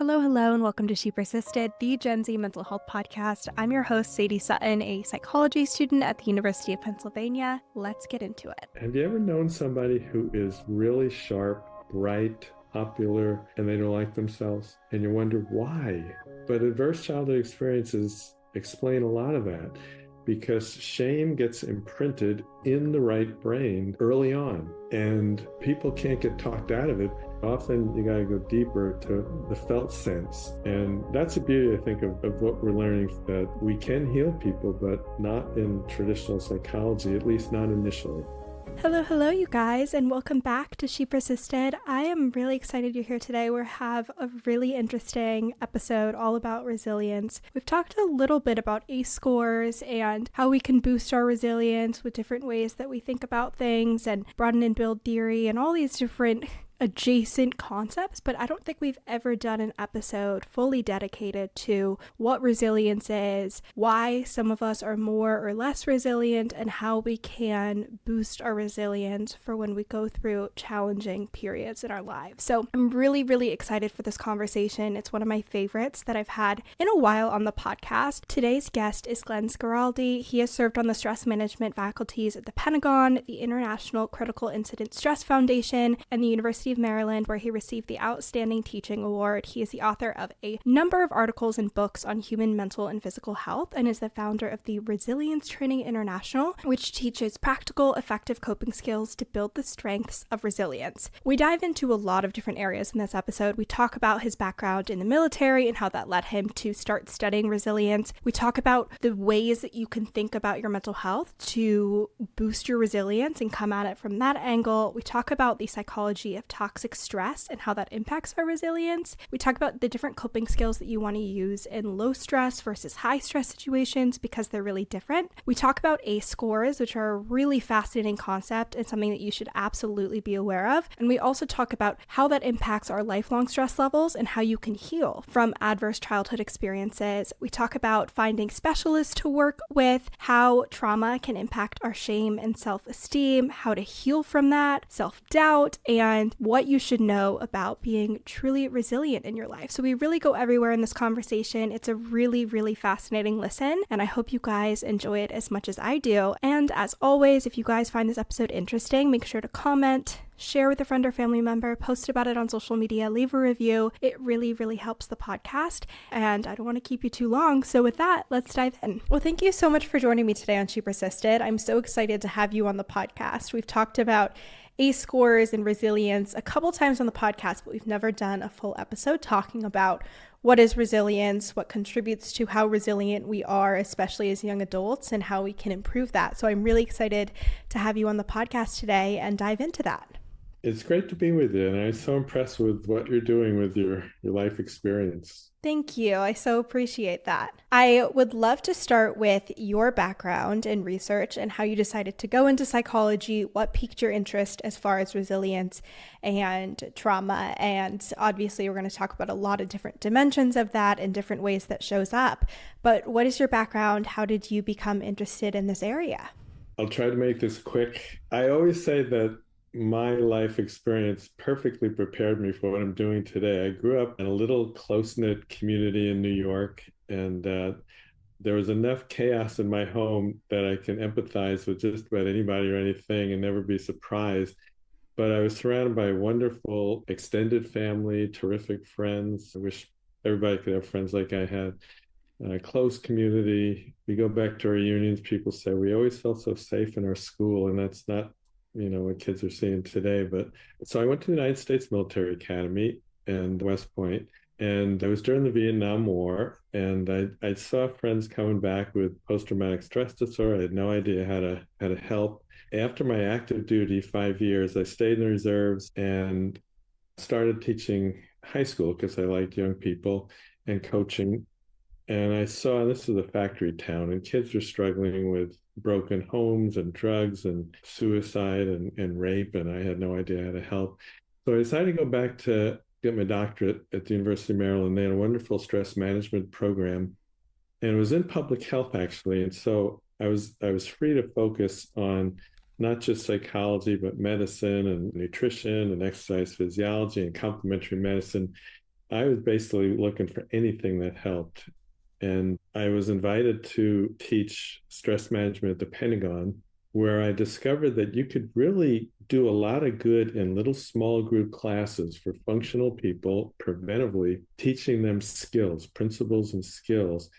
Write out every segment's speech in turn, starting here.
Hello, and welcome to She Persisted, the Gen Z mental health podcast. I'm your host, Sadie Sutton, a psychology student at the University of Pennsylvania. Let's get into it. Have you ever known somebody who is really sharp, bright, popular, and they don't like themselves? And you wonder why? But adverse childhood experiences explain a lot of that because shame gets imprinted in the right brain early on, and people can't get talked out of it. Often you got to go deeper to the felt sense. And that's the beauty, I think, of what we're learning, that we can heal people, but not in traditional psychology, at least not initially. Hello, you guys, and welcome back to She Persisted. I am really excited you're here today. We have a really interesting episode all about resilience. We've talked a little bit about ACE scores and how we can boost our resilience with different ways that we think about things, and broaden and build theory and all these different adjacent concepts, but I don't think we've ever done an episode fully dedicated to what resilience is, why some of us are more or less resilient, and how we can boost our resilience for when we go through challenging periods in our lives. So I'm really excited for this conversation. It's one of my favorites that I've had in a while on the podcast. Today's guest is Schiraldi. He has served on the stress management faculties at the Pentagon, the International Critical Incident Stress Foundation, and the University of Maryland, where he received the Outstanding Teaching Award. He is the author of a number of articles and books on human mental and physical health, and is the founder of the Resilience Training International, which teaches practical, effective coping skills to build the strengths of resilience. We dive into a lot of different areas in this episode. We talk about his background in the military and how that led him to start studying resilience. We talk about the ways that you can think about your mental health to boost your resilience and come at it from that angle. We talk about the psychology of toxic stress and how that impacts our resilience. We talk about the different coping skills that you want to use in low stress versus high stress situations because they're really different. We talk about ACE scores, which are a really fascinating concept and something that you should absolutely be aware of. And we also talk about how that impacts our lifelong stress levels and how you can heal from adverse childhood experiences. We talk about finding specialists to work with, how trauma can impact our shame and self-esteem, how to heal from that, self-doubt, and what you should know about being truly resilient in your life. So we really go everywhere in this conversation. It's a really fascinating listen, and I hope you guys enjoy it as much as I do. And as always, if you guys find this episode interesting, make sure to comment, share with a friend or family member, post about it on social media, leave a review. It really helps the podcast, and I don't want to keep you too long. So with that, let's dive in. Well, thank you so much for joining me today on She Persisted. I'm so excited to have you on the podcast. We've talked about ACE scores and resilience a couple times on the podcast, but we've never done a full episode talking about what is resilience, what contributes to how resilient we are, especially as young adults, and how we can improve that. So I'm really excited to have you on the podcast today and dive into that. It's great to be with you, and I'm so impressed with what you're doing with your life experience. Thank you. I so appreciate that. I would love to start with your background in research and how you decided to go into psychology, what piqued your interest as far as resilience and trauma. And obviously, we're going to talk about a lot of different dimensions of that and different ways that shows up. But what is your background? How did you become interested in this area? I'll try to make this quick. I always say that my life experience perfectly prepared me for what I'm doing today. I grew up in a little close-knit community in New York, and there was enough chaos in my home that I can empathize with just about anybody or anything and never be surprised. But I was surrounded by a wonderful extended family, terrific friends. I wish everybody could have friends like I had. A close community. We go back to our reunions. People say we always felt so safe in our school, and that's not what kids are seeing today. But so I went to the United States Military Academy and West Point, and I was during the Vietnam War, and I saw friends coming back with post-traumatic stress disorder. I had no idea how to help. After my active duty, 5 years, I stayed in the reserves and started teaching high school because I liked young people and coaching. And I saw this was a factory town, and kids were struggling with broken homes and drugs and suicide and rape, and I had no idea how to help. So I decided to go back to get my doctorate at the University of Maryland. They had a wonderful stress management program, and it was in public health, actually. And so I was free to focus on not just psychology, but medicine and nutrition and exercise physiology and complementary medicine. I was basically looking for anything that helped. And I was invited to teach stress management at the Pentagon, where I discovered that you could really do a lot of good in little small group classes for functional people preventively, teaching them skills, principles, and skills.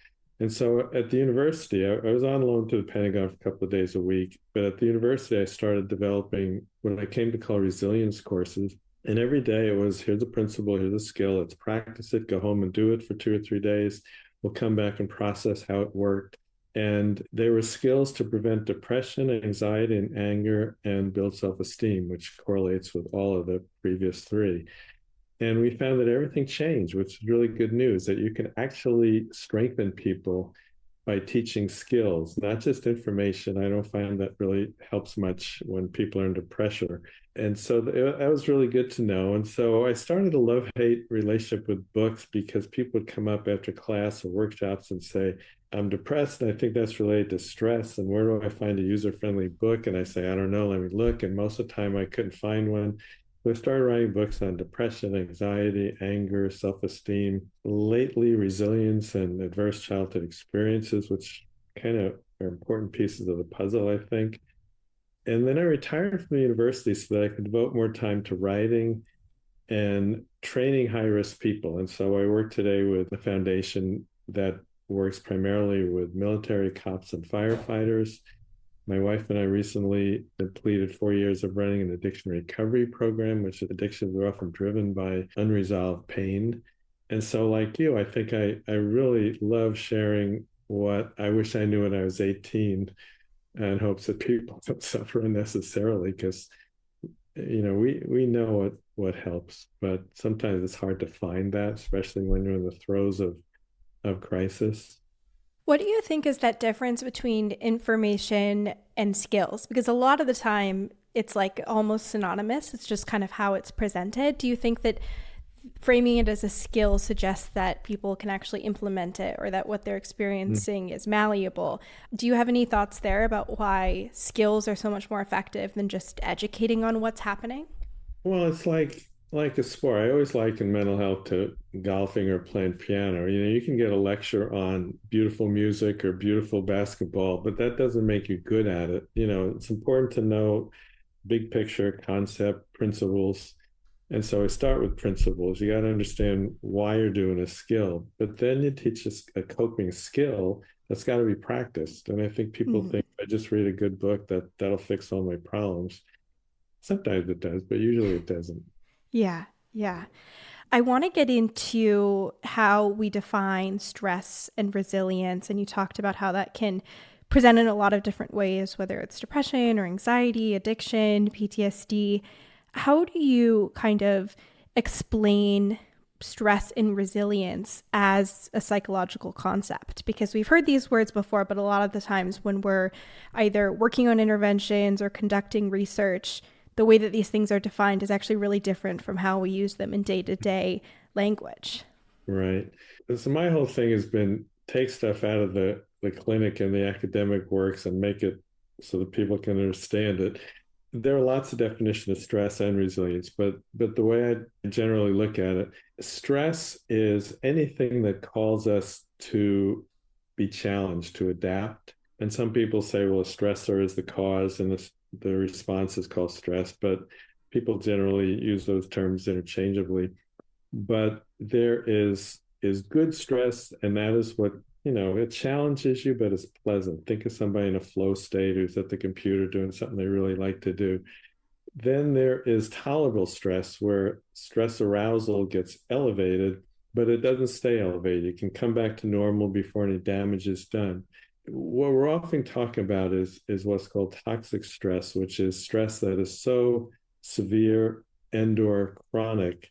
And so at the university, I was on loan to the Pentagon for a couple of days a week, but at the university, I started developing what I came to call resilience courses. And every day it was, here's a principle, here's a skill, let's practice it, go home and do it for 2 or 3 days. We'll come back and process how it worked. And there were skills to prevent depression, anxiety, and anger, and build self-esteem, which correlates with all of the previous three. And we found that everything changed, which is really good news, that you can actually strengthen people by teaching skills, not just information. I don't find that really helps much when people are under pressure. And so that was really good to know. And so I started a love-hate relationship with books because people would come up after class or workshops and say, I'm depressed, and I think that's related to stress. And where do I find a user-friendly book? And I say, I don't know, let me look. And most of the time I couldn't find one. So I started writing books on depression, anxiety, anger, self-esteem, lately resilience and adverse childhood experiences, which kind of are important pieces of the puzzle, I think. And then I retired from the university so that I could devote more time to writing and training high-risk people. And so I work today with a foundation that works primarily with military, cops, and firefighters. My wife and I recently completed 4 years of running an addiction recovery program, which addictions are often driven by unresolved pain. And so, like you, I think I really love sharing what I wish I knew when I was 18 in hopes that people don't suffer unnecessarily because, we know what helps, but sometimes it's hard to find that, especially when you're in the throes of crisis. What do you think is that difference between information and skills? Because a lot of the time it's like almost synonymous. It's just kind of how it's presented. Do you think that framing it as a skill suggests that people can actually implement it or that what they're experiencing is malleable? Do you have any thoughts there about why skills are so much more effective than just educating on what's happening? Well, it's like a sport. I always liken mental health to golfing or playing piano. You can get a lecture on beautiful music or beautiful basketball, but that doesn't make you good at it. It's important to know big picture, concept, principles. And so I start with principles. You got to understand why you're doing a skill, but then you teach a coping skill that's got to be practiced. And I think people Mm-hmm. think I just read a good book that'll fix all my problems. Sometimes it does, but usually it doesn't. Yeah, yeah. I want to get into how we define stress and resilience. And you talked about how that can present in a lot of different ways, whether it's depression or anxiety, addiction, PTSD. How do you kind of explain stress and resilience as a psychological concept? Because we've heard these words before, but a lot of the times when we're either working on interventions or conducting research, the way that these things are defined is actually really different from how we use them in day-to-day language. Right. So my whole thing has been take stuff out of the clinic and the academic works and make it so that people can understand it. There are lots of definitions of stress and resilience, but the way I generally look at it, stress is anything that calls us to be challenged, to adapt. And some people say, well, a stressor is the cause and the response is called stress, but people generally use those terms interchangeably. But there is good stress, and that is what it challenges you, but it's pleasant. Think of somebody in a flow state who's at the computer doing something they really like to do. Then there is tolerable stress, where stress arousal gets elevated, but it doesn't stay elevated. It can come back to normal before any damage is done. What we're often talking about is what's called toxic stress, which is stress that is so severe and or chronic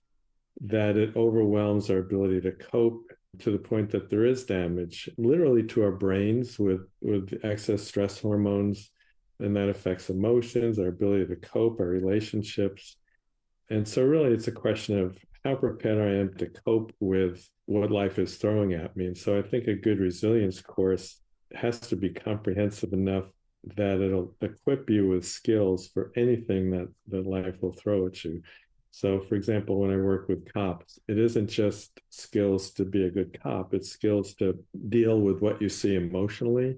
that it overwhelms our ability to cope to the point that there is damage literally to our brains with excess stress hormones, and that affects emotions, our ability to cope, our relationships. And so really it's a question of how prepared I am to cope with what life is throwing at me. And so I think a good resilience course has to be comprehensive enough that it'll equip you with skills for anything that life will throw at you. So, for example, when I work with cops, it isn't just skills to be a good cop, it's skills to deal with what you see emotionally.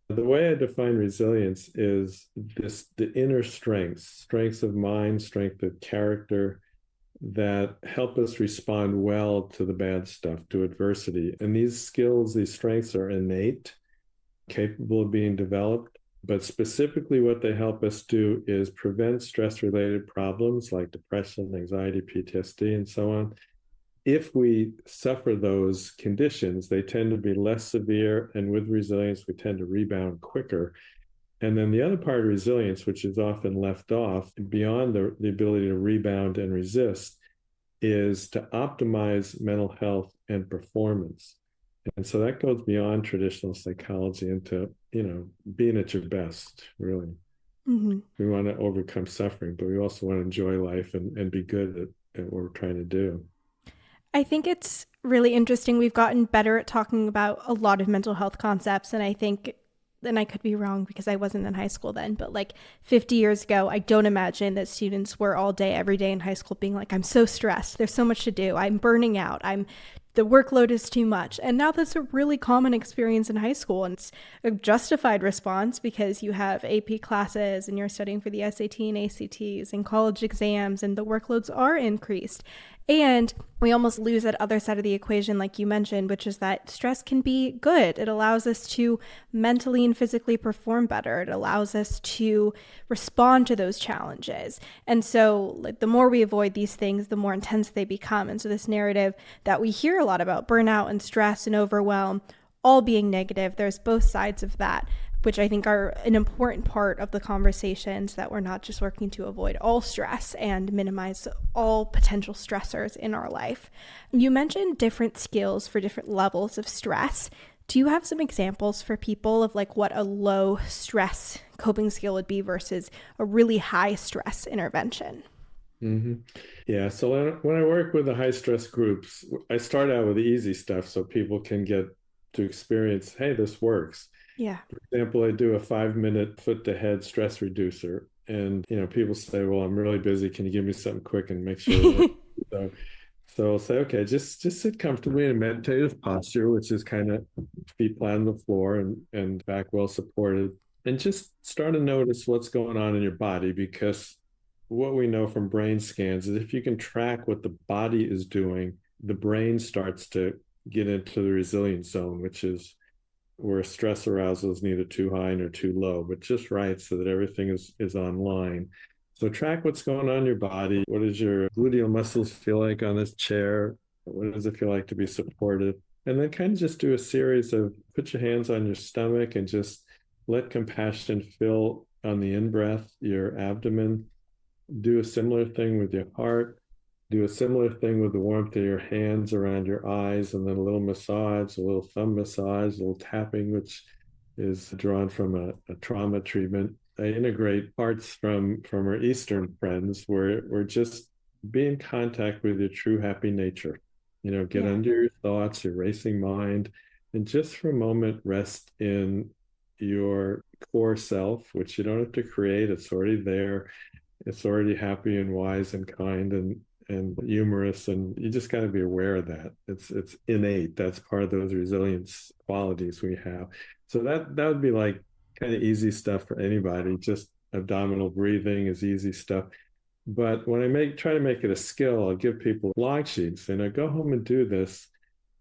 The way I define resilience is the inner strengths of mind, strength of character that help us respond well to the bad stuff, to adversity. And these skills, these strengths are innate, capable of being developed. But specifically, what they help us do is prevent stress related problems like depression, anxiety, PTSD, and so on. If we suffer those conditions, they tend to be less severe. And with resilience, we tend to rebound quicker. And then the other part of resilience, which is often left off beyond the ability to rebound and resist, is to optimize mental health and performance. And so that goes beyond traditional psychology into, being at your best, really. Mm-hmm. We want to overcome suffering, but we also want to enjoy life and be good at what we're trying to do. I think it's really interesting. We've gotten better at talking about a lot of mental health concepts. And I think, and I could be wrong because I wasn't in high school then, but like 50 years ago, I don't imagine that students were all day, every day in high school being like, I'm so stressed. There's so much to do. I'm burning out. The workload is too much. And now that's a really common experience in high school. And it's a justified response because you have AP classes and you're studying for the SAT and ACTs and college exams, and the workloads are increased. And we almost lose that other side of the equation, like you mentioned, which is that stress can be good. It allows us to mentally and physically perform better. It allows us to respond to those challenges. And so like, the more we avoid these things, the more intense they become. And so this narrative that we hear a lot about burnout and stress and overwhelm, all being negative, there's both sides of that, which I think are an important part of the conversations, that we're not just working to avoid all stress and minimize all potential stressors in our life. You mentioned different skills for different levels of stress. Do you have some examples for people of like what a low stress coping skill would be versus a really high stress intervention? Mm-hmm. Yeah. So when I work with the high stress groups, I start out with the easy stuff so people can get to experience, hey, this works. Yeah. For example, I do a 5-minute foot to head stress reducer. And, people say, well, I'm really busy. Can you give me something quick and make sure it works? So I'll say, okay, just sit comfortably in a meditative posture, which is kind of feet flat on the floor and back well supported. And just start to notice what's going on in your body, because what we know from brain scans is if you can track what the body is doing, the brain starts to get into the resilience zone, which is where stress arousal is neither too high nor too low, but just right so that everything is online. So track what's going on in your body. What does your gluteal muscles feel like on this chair? What does it feel like to be supported? And then kind of just do a series of put your hands on your stomach and just let compassion fill on the in-breath, your abdomen. Do a similar thing with your heart. Do a similar thing with the warmth of your hands around your eyes, and then a little massage, a little thumb massage, a little tapping, which is drawn from a trauma treatment. I integrate parts from our Eastern friends where we're just be in contact with your true happy nature. Get Yeah. under your thoughts, your racing mind, and just for a moment rest in your core self, which you don't have to create. It's already there. It's already happy and wise and kind and humorous, and you just got to be aware of that. It's innate. That's part of those resilience qualities we have. So that would be like kind of easy stuff for anybody. Just abdominal breathing is easy stuff. But when I try to make it a skill, I'll give people log sheets and I go home and do this,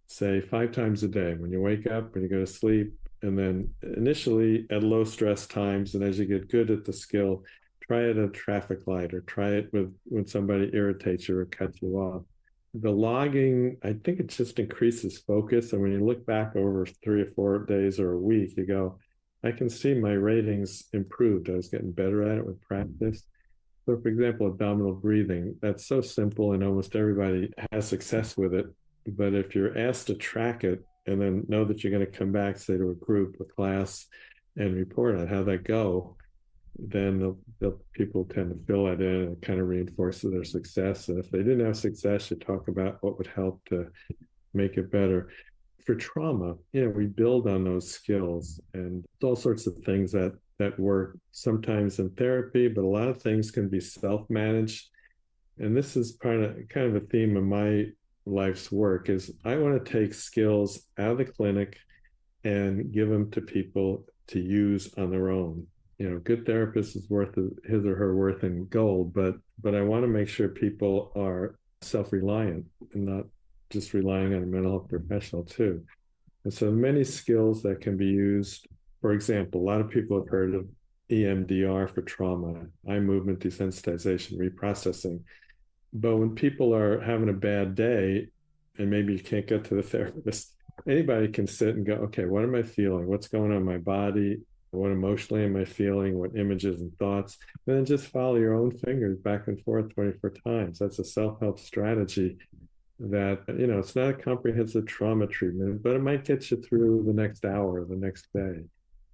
say 5 times a day, when you wake up, when you go to sleep, and then initially at low stress times, and as you get good at the skill, try it at a traffic light or try it with when somebody irritates you or cuts you off. The logging, I think it just increases focus. And when you look back over 3 or 4 days or a week, you go, I can see my ratings improved. I was getting better at it with practice. So, for example, abdominal breathing, that's so simple and almost everybody has success with it. But if you're asked to track it and then know that you're going to come back, say, to a group, a class, and report on how that go, then people tend to fill that in and kind of reinforces their success. And if they didn't have success, you talk about what would help to make it better. For trauma, we build on those skills and all sorts of things that work sometimes in therapy, but a lot of things can be self-managed. and this is kind of a theme of my life's work, is I want to take skills out of the clinic and give them to people to use on their own. Good therapist is worth his or her worth in gold, but I want to make sure people are self-reliant and not just relying on a mental health professional too. And so many skills that can be used. For example, a lot of people have heard of EMDR for trauma, eye movement desensitization, reprocessing. But when people are having a bad day and maybe you can't get to the therapist, anybody can sit and go, okay, what am I feeling? What's going on in my body? What emotionally am I feeling? What images and thoughts? And then just follow your own fingers back and forth 24 times. That's a self-help strategy that, it's not a comprehensive trauma treatment, but it might get you through the next hour, the next day.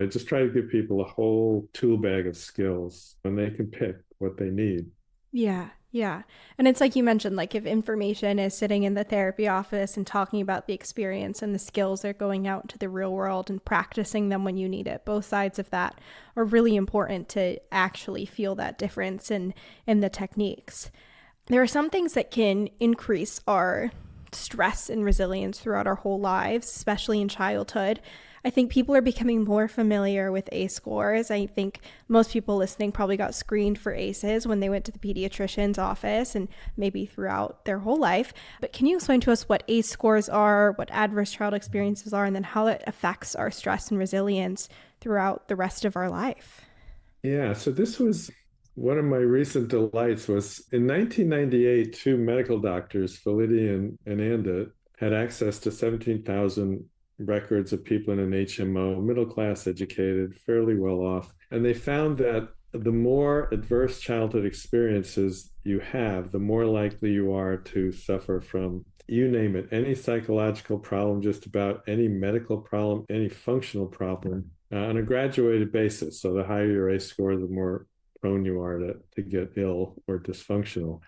I just try to give people a whole tool bag of skills and they can pick what they need. Yeah, yeah. And it's like you mentioned, like if information is sitting in the therapy office and talking about the experience and the skills are going out into the real world and practicing them when you need it, both sides of that are really important to actually feel that difference in the techniques. There are some things that can increase our stress and resilience throughout our whole lives, especially in childhood. I think people are becoming more familiar with ACE scores. I think most people listening probably got screened for ACEs when they went to the pediatrician's office and maybe throughout their whole life. But can you explain to us what ACE scores are, what adverse child experiences are, and then how it affects our stress and resilience throughout the rest of our life? Yeah, so this was one of my recent delights. Was in 1998, two medical doctors, Felidi and Anda, had access to 17,000 records of people in an HMO, middle class, educated, fairly well off. And they found that the more adverse childhood experiences you have, the more likely you are to suffer from, you name it, any psychological problem, just about any medical problem, any functional problem, on a graduated basis. So the higher your ACE score, the more prone you are to get ill or dysfunctional.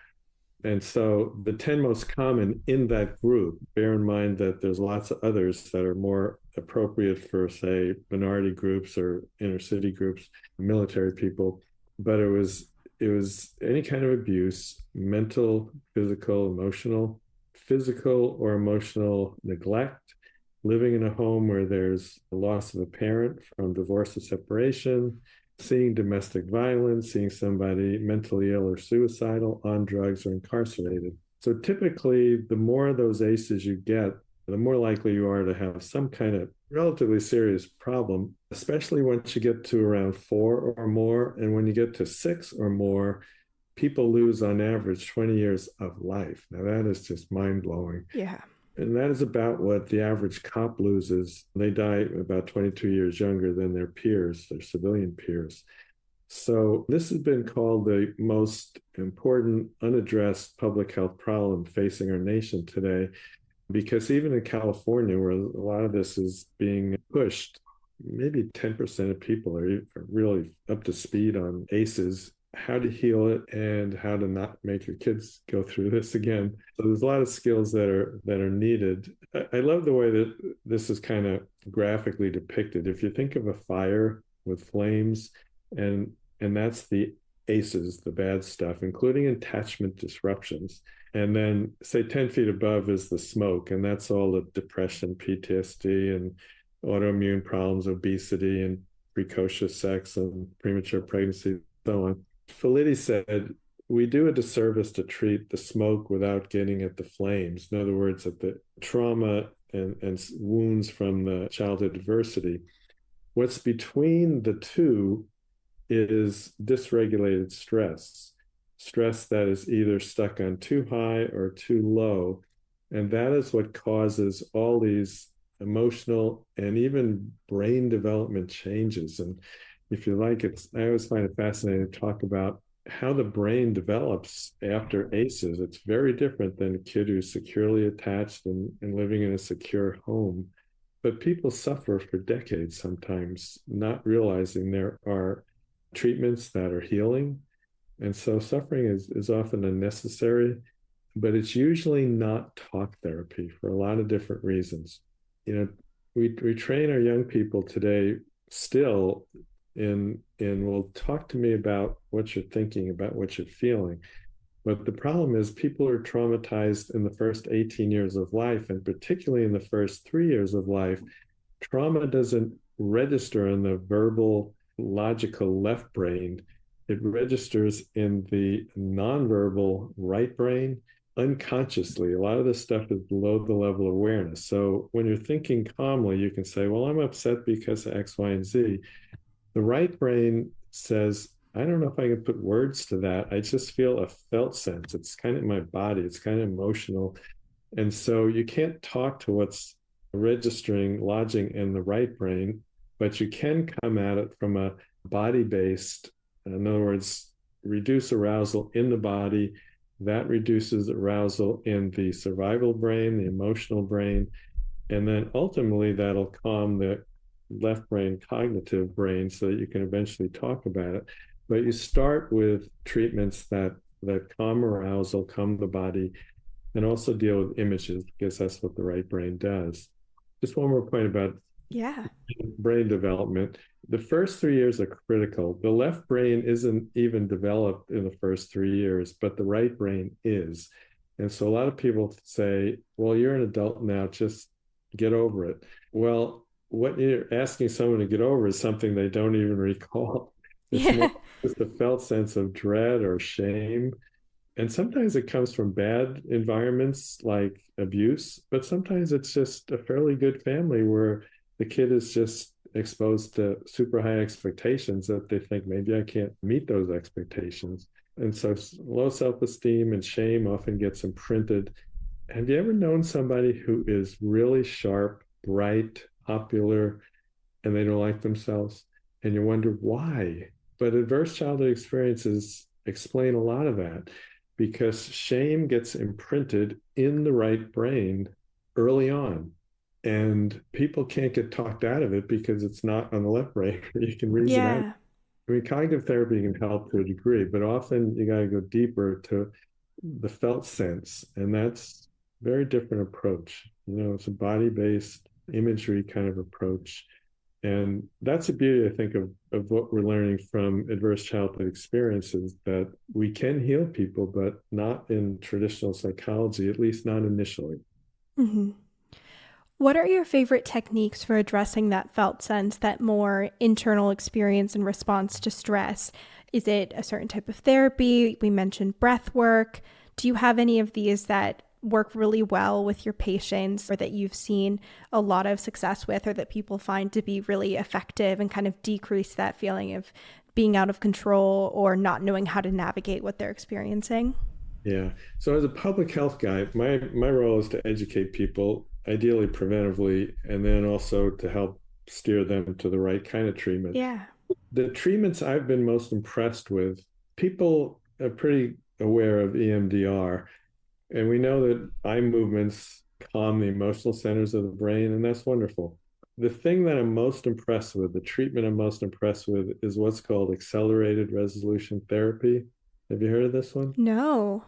And so the 10 most common in that group, bear in mind that there's lots of others that are more appropriate for, say, minority groups or inner city groups, military people, but it was any kind of abuse, mental, physical, emotional, physical or emotional neglect, living in a home where there's a loss of a parent from divorce or separation, seeing domestic violence, seeing somebody mentally ill or suicidal, on drugs, or incarcerated. So typically, the more of those ACEs you get, the more likely you are to have some kind of relatively serious problem, especially once you get to around 4 or more. And when you get to 6 or more, people lose on average 20 years of life. Now, that is just mind blowing. Yeah. And that is about what the average cop loses. They die about 22 years younger than their peers, their civilian peers. So this has been called the most important unaddressed public health problem facing our nation today, because even in California, where a lot of this is being pushed, maybe 10% of people are really up to speed on ACEs, how to heal it, and how to not make your kids go through this again. So there's a lot of skills that are needed. I love the way that this is kind of graphically depicted. If you think of a fire with flames, and that's the ACEs, the bad stuff, including attachment disruptions. And then say 10 feet above is the smoke, and that's all the depression, PTSD, and autoimmune problems, obesity, and precocious sex and premature pregnancy, so on. Felidi said, we do a disservice to treat the smoke without getting at the flames. In other words, at the trauma and wounds from the childhood adversity. What's between the two is dysregulated stress that is either stuck on too high or too low. And that is what causes all these emotional and even brain development changes. And if you like, I always find it fascinating to talk about how the brain develops after ACEs. It's very different than a kid who's securely attached and living in a secure home. But people suffer for decades sometimes, not realizing there are treatments that are healing. And so suffering is often unnecessary, but it's usually not talk therapy for a lot of different reasons. We train our young people today still in well, talk to me about what you're thinking, about what you're feeling. But the problem is people are traumatized in the first 18 years of life, and particularly in the first 3 years of life. Trauma doesn't register in the verbal, logical left brain. It registers in the nonverbal right brain unconsciously. A lot of this stuff is below the level of awareness. So when you're thinking calmly, you can say, well, I'm upset because of X, Y, and Z. The right brain says, I don't know if I can put words to that. I just feel a felt sense. It's kind of in my body, it's kind of emotional. And so you can't talk to what's registering, lodging in the right brain, but you can come at it from a body based, in other words, reduce arousal in the body. That reduces arousal in the survival brain, the emotional brain, and then ultimately that'll calm the left brain cognitive brain so that you can eventually talk about it. But you start with treatments that calm arousal, calm the body, and also deal with images because that's what the right brain does. Just one more point about Yeah. brain development. The first 3 years are critical. The left brain isn't even developed in the first 3 years, but the right brain is. And so a lot of people say, well, you're an adult now, just get over it. Well, what you're asking someone to get over is something they don't even recall. It's Yeah. more just a felt sense of dread or shame. And sometimes it comes from bad environments like abuse, but sometimes it's just a fairly good family where the kid is just exposed to super high expectations that they think maybe I can't meet those expectations. And so low self-esteem and shame often gets imprinted. Have you ever known somebody who is really sharp, bright, popular, and they don't like themselves? And you wonder why. But adverse childhood experiences explain a lot of that because shame gets imprinted in the right brain early on. And people can't get talked out of it because it's not on the left brain. You can reason out. Yeah. I mean, cognitive therapy can help to a degree, but often you got to go deeper to the felt sense. And that's a very different approach. It's a body based imagery kind of approach. And that's the beauty, I think, of what we're learning from adverse childhood experiences, that we can heal people, but not in traditional psychology, at least not initially. Hmm. What are your favorite techniques for addressing that felt sense, that more internal experience in response to stress? Is it a certain type of therapy? We mentioned breath work. Do you have any of these that work really well with your patients or that you've seen a lot of success with or that people find to be really effective and kind of decrease that feeling of being out of control or not knowing how to navigate what they're experiencing? Yeah. So as a public health guy, my role is to educate people, ideally preventively, and then also to help steer them to the right kind of treatment. Yeah. The treatments I've been most impressed with, people are pretty aware of EMDR, and we know that eye movements calm the emotional centers of the brain, and that's wonderful. The thing that I'm most impressed with, the treatment I'm most impressed with, is what's called accelerated resolution therapy. Have you heard of this one? No.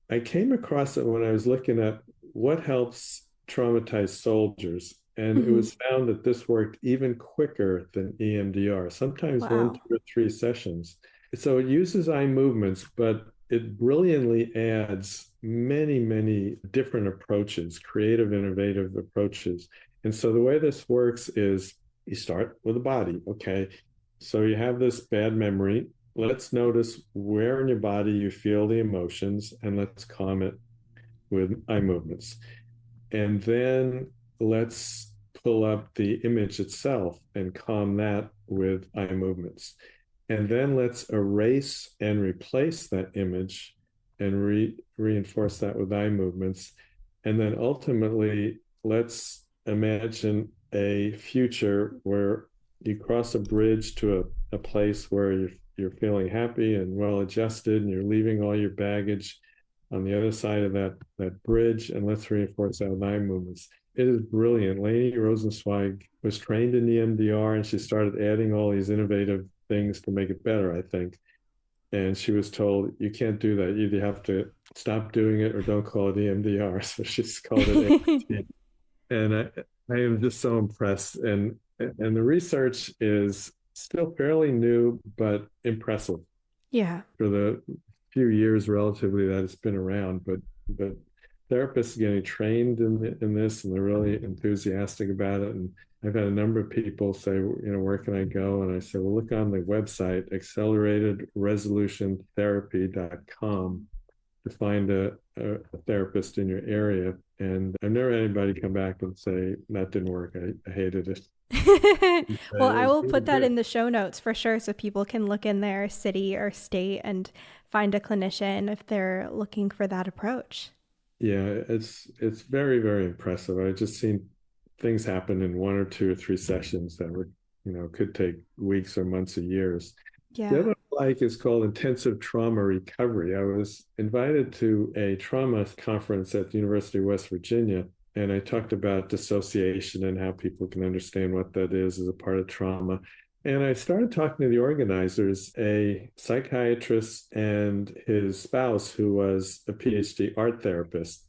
I came across it when I was looking at what helps traumatized soldiers, and it Hmm. was found that this worked even quicker than EMDR, sometimes one, Wow. 2 or 3 sessions. So it uses eye movements, but it brilliantly adds many, many different approaches, creative, innovative approaches. And so the way this works is you start with the body. Okay. So you have this bad memory. Let's notice where in your body you feel the emotions and let's calm it with eye movements. And then let's pull up the image itself and calm that with eye movements. And then let's erase and replace that image and reinforce that with eye movements. And then ultimately, let's imagine a future where you cross a bridge to a place where you're feeling happy and well adjusted and you're leaving all your baggage on the other side of that bridge, and let's reinforce that with eye movements. It is brilliant. Leni Rosenzweig was trained in EMDR, and she started adding all these innovative things to make it better, I think. And she was told, you can't do that. You either have to stop doing it or don't call it EMDR. So she's called it AIT. And I am just so impressed. And the research is still fairly new, but impressive Yeah. for the few years relatively that it's been around, but therapists are getting trained in this, and they're really enthusiastic about it. And I've had a number of people say, where can I go? And I say, well, look on the website, acceleratedresolutiontherapy.com, to find a therapist in your area. And I've never had anybody come back and say, that didn't work. I hated it. Well, It I was will really put that good. in the show notes for sure so people can look in their city or state and find a clinician if they're looking for that approach. Yeah, it's very, very impressive. I've just seen things happen in 1 or 2 or 3 sessions that were, could take weeks or months or years. The Yeah. other I like is called intensive trauma recovery. I was invited to a trauma conference at the University of West Virginia, and I talked about dissociation and how people can understand what that is as a part of trauma. And I started talking to the organizers, a psychiatrist and his spouse, who was a PhD art therapist.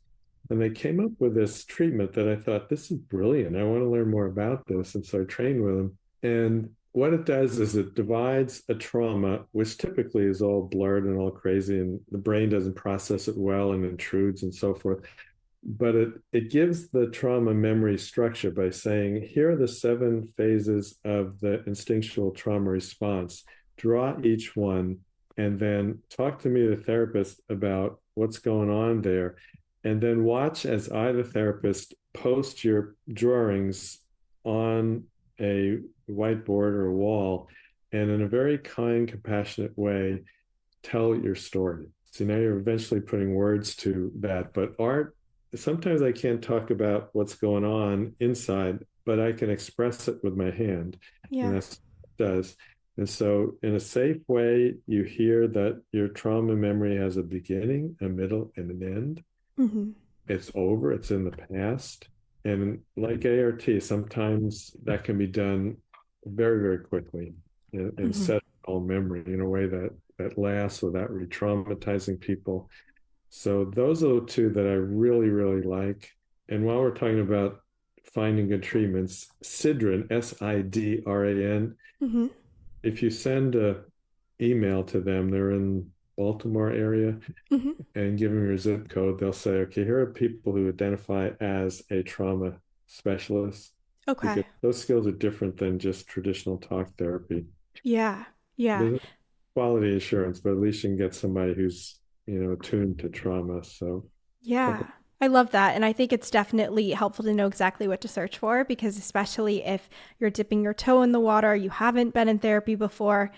And they came up with this treatment that I thought, this is brilliant. I want to learn more about this. And so I trained with them. And what it does is it divides a trauma, which typically is all blurred and all crazy, and the brain doesn't process it well and intrudes and so forth. But it gives the trauma memory structure by saying, here are the 7 phases of the instinctual trauma response. Draw each one, and then talk to me, the therapist, about what's going on there. And then watch as I, the therapist, post your drawings on a whiteboard or a wall, and in a very kind, compassionate way, tell your story. So now you're eventually putting words to that. But art, sometimes I can't talk about what's going on inside, but I can express it with my hand. And Yeah. that's what it does. And so, in a safe way, you hear that your trauma memory has a beginning, a middle, and an end. Hmm. It's over, it's in the past. And like ART, sometimes that can be done very, very quickly and Hmm. set all memory in a way that lasts without re-traumatizing people. So those are the two that I really, really like. And while we're talking about finding good treatments, Sidran, Sidran, Hmm. if you send a email to them, they're in Baltimore area, Hmm. and give them your zip code, they'll say, okay, here are people who identify as a trauma specialist, because Okay. those skills are different than just traditional talk therapy. Yeah. Yeah. There's quality assurance, but at least you can get somebody who's, attuned to trauma. So a Yeah. couple. I love that. And I think it's definitely helpful to know exactly what to search for because, especially if you're dipping your toe in the water, you haven't been in therapy before,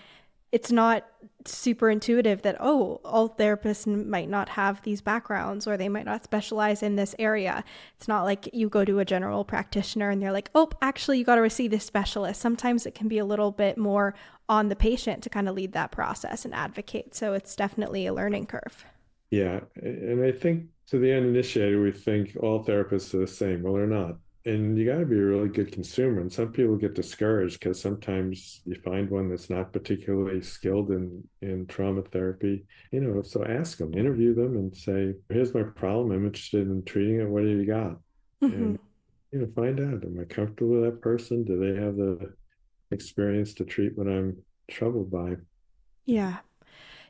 it's not super intuitive that, oh, all therapists might not have these backgrounds or they might not specialize in this area. It's not like you go to a general practitioner and they're like, oh, actually, you got to see this specialist. Sometimes it can be a little bit more on the patient to kind of lead that process and advocate. So it's definitely a learning curve. Yeah. And I think to the uninitiated, we think all therapists are the same. Well, they're not. And you got to be a really good consumer. And some people get discouraged because sometimes you find one that's not particularly skilled in trauma therapy. So ask them, interview them, and say, here's my problem. I'm interested in treating it. What do you got? Hmm. And, find out, am I comfortable with that person? Do they have the experience to treat what I'm troubled by? Yeah.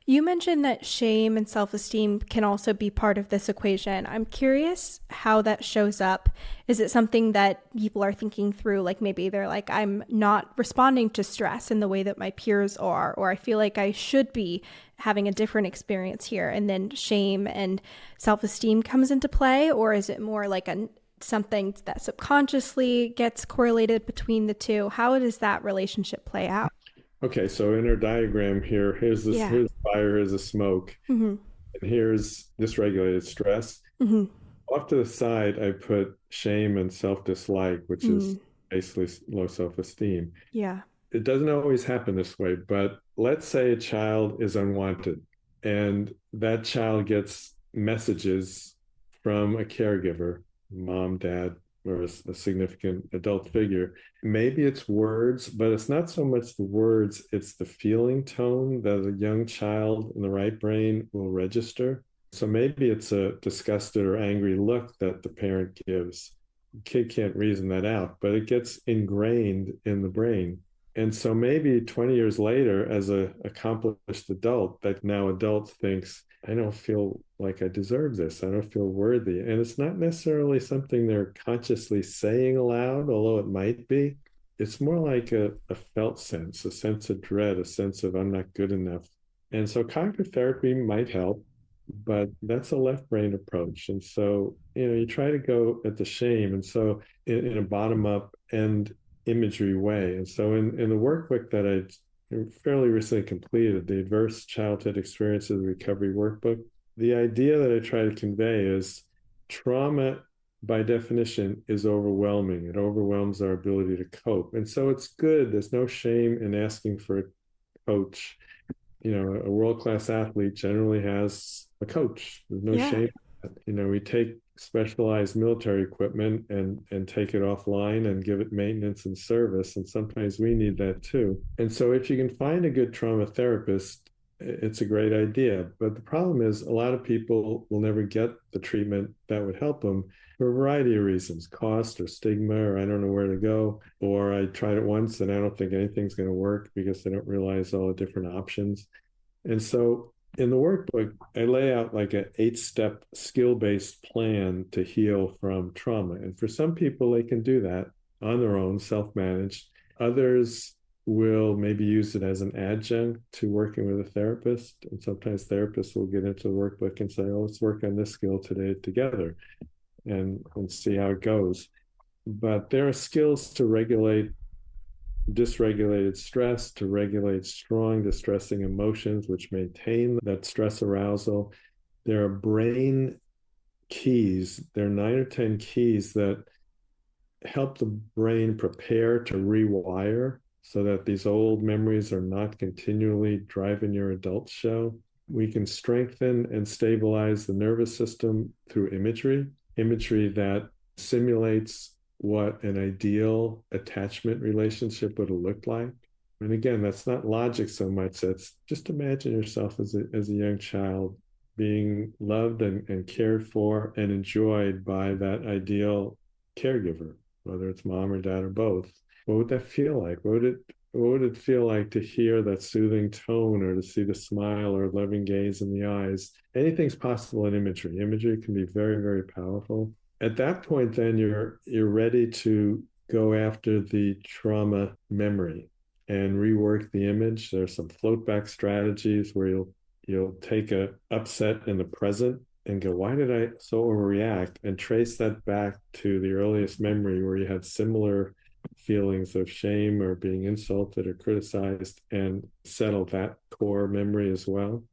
You mentioned that shame and self esteem can also be part of this equation. I'm curious how that shows up. Is it something that people are thinking through? Like maybe they're like, I'm not responding to stress in the way that my peers are, or I feel like I should be having a different experience here. And then shame and self esteem comes into play? Or is it more like something that subconsciously gets correlated between the two? How does that relationship play out? Okay, so in our diagram here, Yeah. here's fire, here's a smoke, Hmm. and here's dysregulated stress. Hmm. Off to the side, I put shame and self-dislike, which Mm. is basically low self-esteem. Yeah. It doesn't always happen this way, but let's say a child is unwanted and that child gets messages from a caregiver, mom, dad, or a significant adult figure. Maybe it's words, but it's not so much the words, it's the feeling tone that a young child in the right brain will register. So maybe it's a disgusted or angry look that the parent gives. The kid can't reason that out, but it gets ingrained in the brain. And so maybe 20 years later, as a accomplished adult, that now adult thinks, I don't feel like I deserve this. I don't feel worthy. And it's not necessarily something they're consciously saying aloud, although it might be. It's more like a felt sense, a sense of dread, a sense of I'm not good enough. And so cognitive therapy might help, but that's a left brain approach. And so, you try to go at the shame. And so in a bottom up and imagery way. And so in the workbook that I fairly recently completed, the Adverse Childhood Experiences Recovery Workbook, the idea that I try to convey is trauma by definition is overwhelming. It overwhelms our ability to cope. And so it's good. There's no shame in asking for a coach. A world-class athlete generally has a coach. There's no Yeah. shame. We take specialized military equipment and take it offline and give it maintenance and service. And sometimes we need that too. And so if you can find a good trauma therapist, it's a great idea. But the problem is a lot of people will never get the treatment that would help them for a variety of reasons, cost or stigma, or I don't know where to go, or I tried it once and I don't think anything's going to work because they don't realize all the different options. And so in the workbook, I lay out like an 8-step skill-based plan to heal from trauma. And for some people, they can do that on their own, self-managed. Others will maybe use it as an adjunct to working with a therapist. And sometimes therapists will get into the workbook and say, oh, let's work on this skill today together and see how it goes. But there are skills to regulate dysregulated stress, to regulate strong distressing emotions, which maintain that stress arousal. There are brain keys, there are 9 or 10 keys that help the brain prepare to rewire so that these old memories are not continually driving your adult show. We can strengthen and stabilize the nervous system through imagery that simulates what an ideal attachment relationship would have looked like. And again, that's not logic so much. That's just imagine yourself as a young child being loved and cared for and enjoyed by that ideal caregiver, whether it's mom or dad or both. What would that feel like? What would it feel like to hear that soothing tone or to see the smile or loving gaze in the eyes? Anything's possible in imagery. Imagery can be very, very powerful. At that point, then you're ready to go after the trauma memory and rework the image. There's some float back strategies where you'll take a upset in the present and go, why did I so overreact? And trace that back to the earliest memory where you had similar feelings of shame or being insulted or criticized, and settle that core memory as well.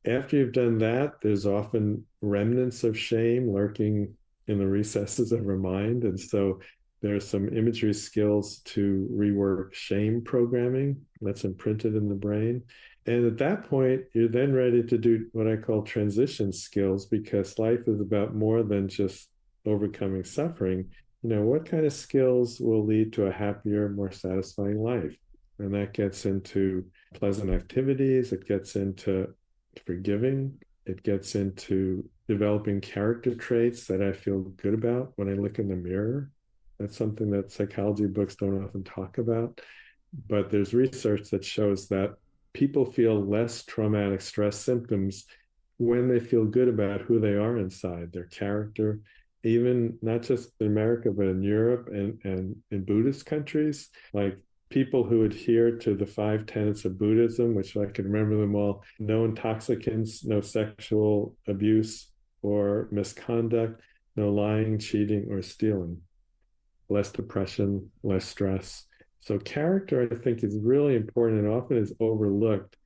After you've done that, there's often remnants of shame lurking in the recesses of our mind. And so there's some imagery skills to rework shame programming that's imprinted in the brain. And at that point, you're then ready to do what I call transition skills, because life is about more than just overcoming suffering. What kind of skills will lead to a happier, more satisfying life? And that gets into pleasant activities, it gets into forgiving, it gets into developing character traits that I feel good about when I look in the mirror. That's something that psychology books don't often talk about. But there's research that shows that people feel less traumatic stress symptoms when they feel good about who they are inside, their character, even not just in America, but in Europe and in Buddhist countries, like people who adhere to the 5 tenets of Buddhism, which I can remember them all: no intoxicants, no sexual abuse or misconduct, no lying, cheating, or stealing, less depression, less stress. So character, I think, is really important and often is overlooked.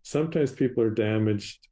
Sometimes people are damaged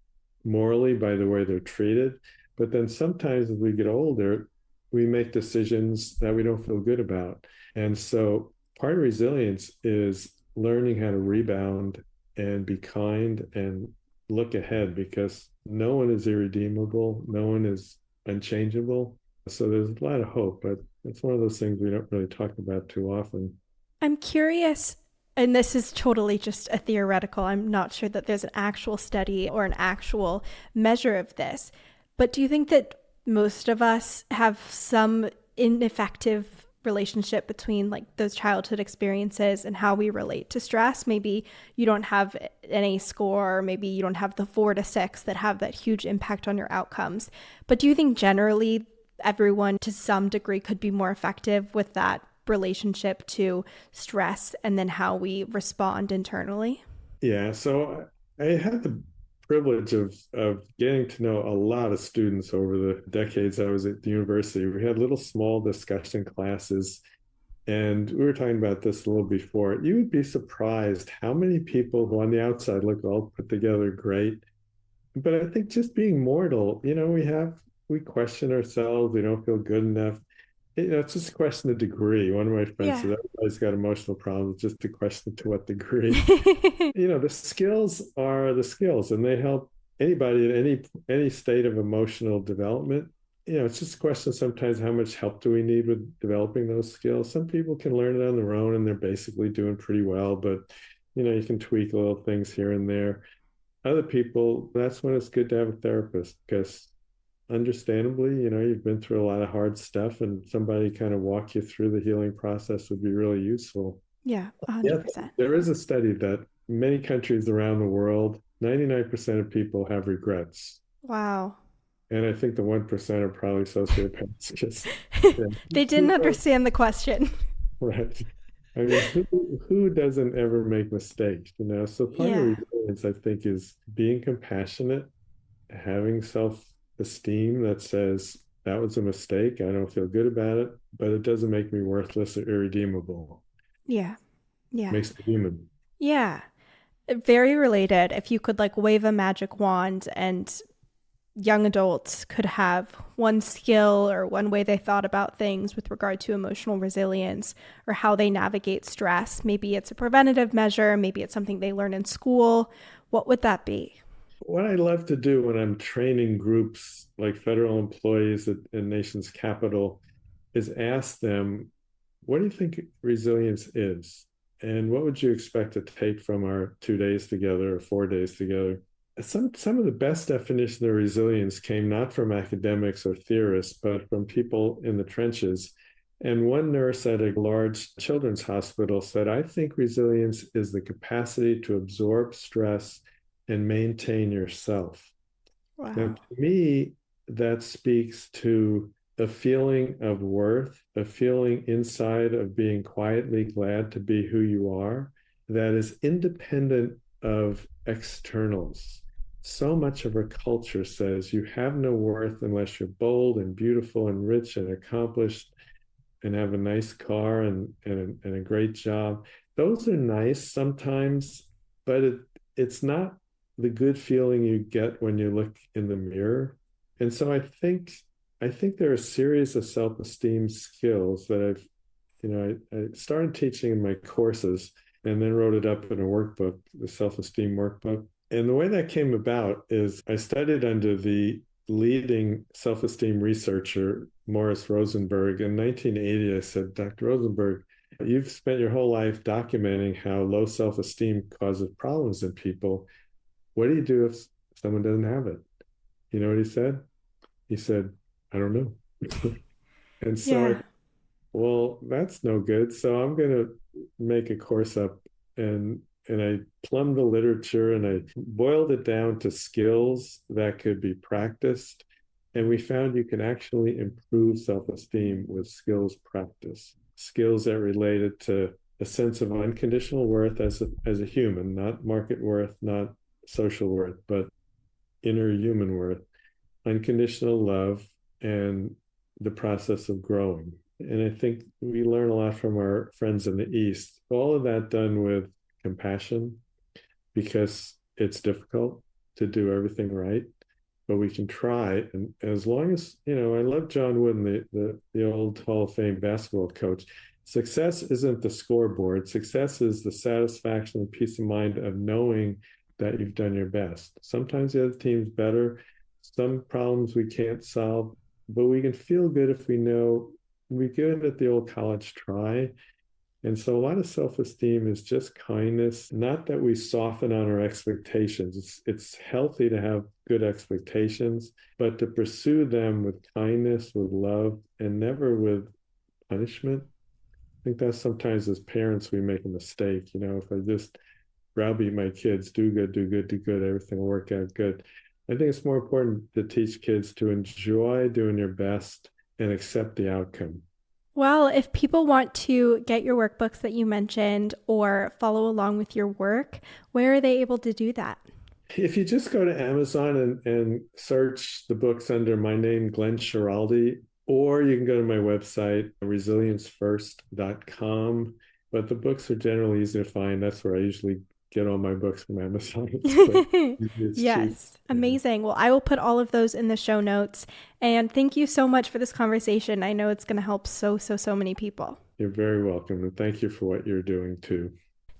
morally by the way they're treated, but then sometimes as we get older, we make decisions that we don't feel good about. And so part of resilience is learning how to rebound and be kind and look ahead, because no one is irredeemable, no one is unchangeable. So there's a lot of hope, but it's one of those things we don't really talk about too often. I'm curious, and this is totally just a theoretical, I'm not sure that there's an actual study or an actual measure of this, but do you think that most of us have some ineffective relationship between like those childhood experiences and how we relate to stress. Maybe you don't have an A score, maybe you don't have the 4 to 6 that have that huge impact on your outcomes. But do you think generally everyone to some degree could be more effective with that relationship to stress and then how we respond internally? Yeah, so I had the privilege of getting to know a lot of students over the decades I was at the university. We had little small discussion classes, and we were talking about this a little before. You would be surprised how many people who on the outside look all put together great. But I think just being mortal, we question ourselves, we don't feel good enough. It's just a question of degree. One of my friends Yeah. said everybody's got emotional problems, just a question to what degree. The skills are the skills, and they help anybody at any state of emotional development. It's just a question sometimes how much help do we need with developing those skills. Some people can learn it on their own and they're basically doing pretty well, but you can tweak little things here and there. Other people, that's when it's good to have a therapist because understandably, you've been through a lot of hard stuff and somebody kind of walk you through the healing process would be really useful. Yeah, Yeah, 100%. there is a study that many countries around the world, 99% of people have regrets. Wow. And I think the 1% are probably sociopaths. Just, yeah, They didn't understand the question. right. I mean, who doesn't ever make mistakes, So part of Yeah. resilience, I think, is being compassionate, having self-esteem that says, that was a mistake. I don't feel good about it, but it doesn't make me worthless or irredeemable. Yeah. It Yeah. makes me human. Yeah. Very related. If you could like wave a magic wand and young adults could have one skill or one way they thought about things with regard to emotional resilience or how they navigate stress, maybe it's a preventative measure, maybe it's something they learn in school, what would that be? What I love to do when I'm training groups like federal employees in nation's capital is ask them, what do you think resilience is? And what would you expect to take from our 2 days together or 4 days together? Some of the best definition of resilience came not from academics or theorists, but from people in the trenches. And one nurse at a large children's hospital said, I think resilience is the capacity to absorb stress and maintain yourself. Now, Wow. to me, that speaks to a feeling of worth, a feeling inside of being quietly glad to be who you are that is independent of externals. So much of our culture says you have no worth unless you're bold and beautiful and rich and accomplished and have a nice car and a great job. Those are nice sometimes, but it's not the good feeling you get when you look in the mirror. And so I think there are a series of self-esteem skills that I started teaching in my courses and then wrote it up in a workbook, the self-esteem workbook. And the way that came about is I studied under the leading self-esteem researcher, Morris Rosenberg. In 1980, I said, Dr. Rosenberg, you've spent your whole life documenting how low self-esteem causes problems in people. What do you do if someone doesn't have it? You know what he said? He said, I don't know. And so Yeah. well, that's no good. So I'm going to make a course up and I plumbed the literature and I boiled it down to skills that could be practiced. And we found you can actually improve self-esteem with skills practice, skills that related to a sense of unconditional worth as a human, not market worth, not social worth, but inner human worth, unconditional love, and the process of growing. And I think we learn a lot from our friends in the East. All of that done with compassion because it's difficult to do everything right, but we can try. And as long as, I love John Wooden, the old Hall of Fame basketball coach. Success isn't the scoreboard. Success is the satisfaction and peace of mind of knowing that you've done your best. Sometimes the other team's better. Some problems we can't solve, but we can feel good if we know we give it the old college try. And so a lot of self-esteem is just kindness, not that we soften on our expectations. It's healthy to have good expectations, but to pursue them with kindness, with love, and never with punishment. think that's sometimes as parents we make a mistake. If I just browbeat my kids, do good, do good, do good, everything will work out good. I think it's more important to teach kids to enjoy doing your best and accept the outcome. Well, if people want to get your workbooks that you mentioned or follow along with your work, where are they able to do that? If you just go to Amazon and search the books under my name, Glenn Schiraldi, or you can go to my website, resiliencefirst.com. But the books are generally easy to find. That's where I usually get all my books from Amazon. It's cheap. Yes, amazing. Well, I will put all of those in the show notes. And thank you so much for this conversation. I know it's going to help so many people. You're very welcome. And thank you for what you're doing too.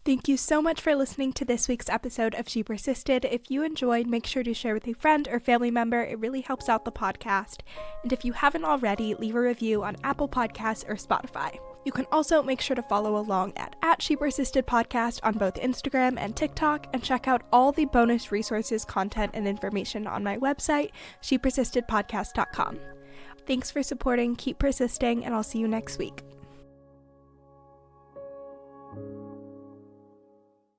Thank you so much for listening to this week's episode of She Persisted. If you enjoyed, make sure to share with a friend or family member. It really helps out the podcast. And if you haven't already, leave a review on Apple Podcasts or Spotify. You can also make sure to follow along at She Persisted Podcast on both Instagram and TikTok, and check out all the bonus resources, content, and information on my website, shepersistedpodcast.com. Thanks for supporting, keep persisting, and I'll see you next week.